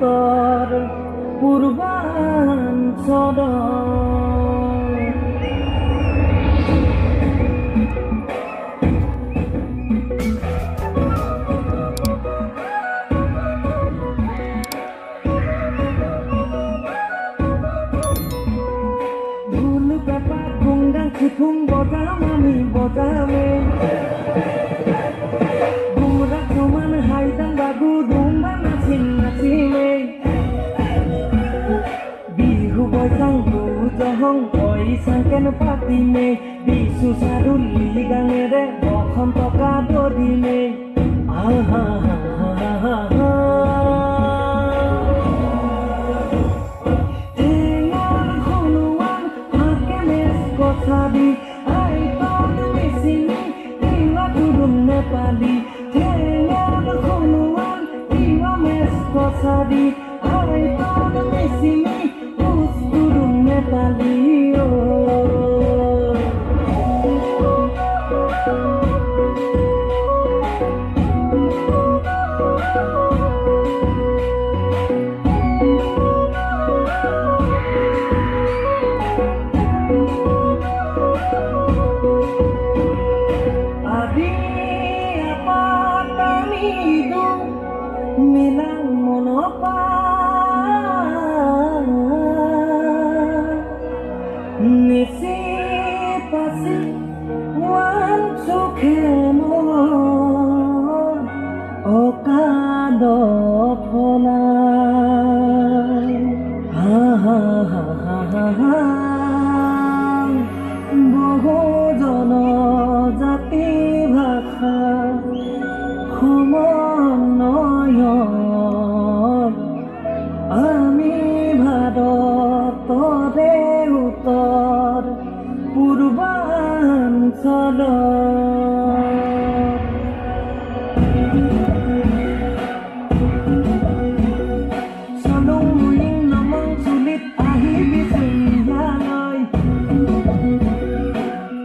উত্তৰ পূৰ্বাঞ্চল ঢোল পেঁপা গুংগাং খুথুং বজাম আমি বজামে গুমরা সমান হাইদাং বাগু দুম্বা নাচিম নাচিমে বিহু বৈশাং জহং পইচাং কেন পাতিমে বিশু চাৰুলি গাঙেৰে বসন্ত কাদৰিমে আহা Sabi, I found the missing me. Iwa turun Nepali, tengok kehunuan. Iwa mesko sabi, I found the missing me. Us turun Nepali, milang monopa nisi pasi wan sukhemo okado phola ha ha ha ha ha boho jono jati bhasha আমি ভাৰতৰে উত্তৰ পূৰ্বাঞ্চল চলং mulling নমং চুলিত আহিবি চিন্তালৈ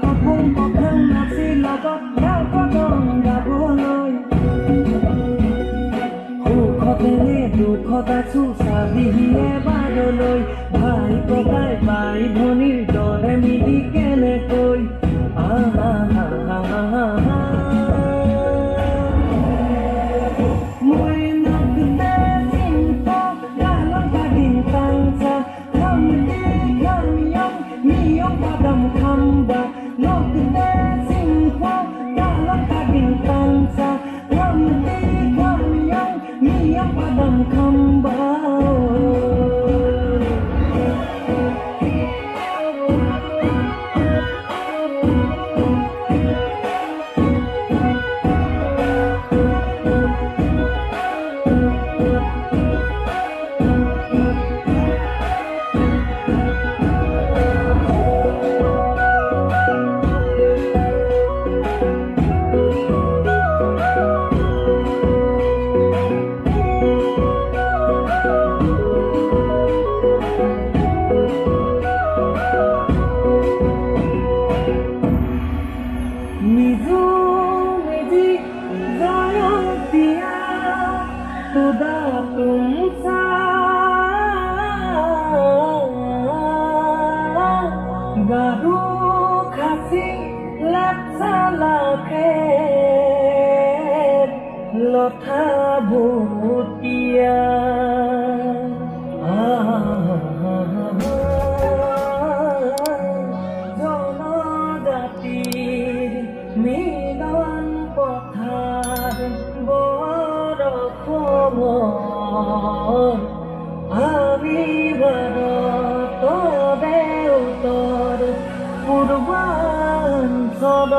কপং কখাং নাচি লগত ইয়াৰ পদং গাবলৈ দুখত আছো চাবিহিয়ে বাৰলৈ ভাই ককাই বাই ভনীৰ দৰে মিলি কেনেকৈ মই নকলে চিন্ত গালত গাদিন কাঞ্চা খামতি খামিয়ং মিয়ং পাদম খাম্বা নকলে চিন্ত গালত গাদিন কাঞ্চা খামতি খামিয়ং Miyang padam kambao Garu khasi laksa lakhet lotha bhutia জনজাতিৰ মিলন পথাৰ বৰষমৰ আমি ভাৰতৰে উত্তৰ পূৰ্বাঞ্চল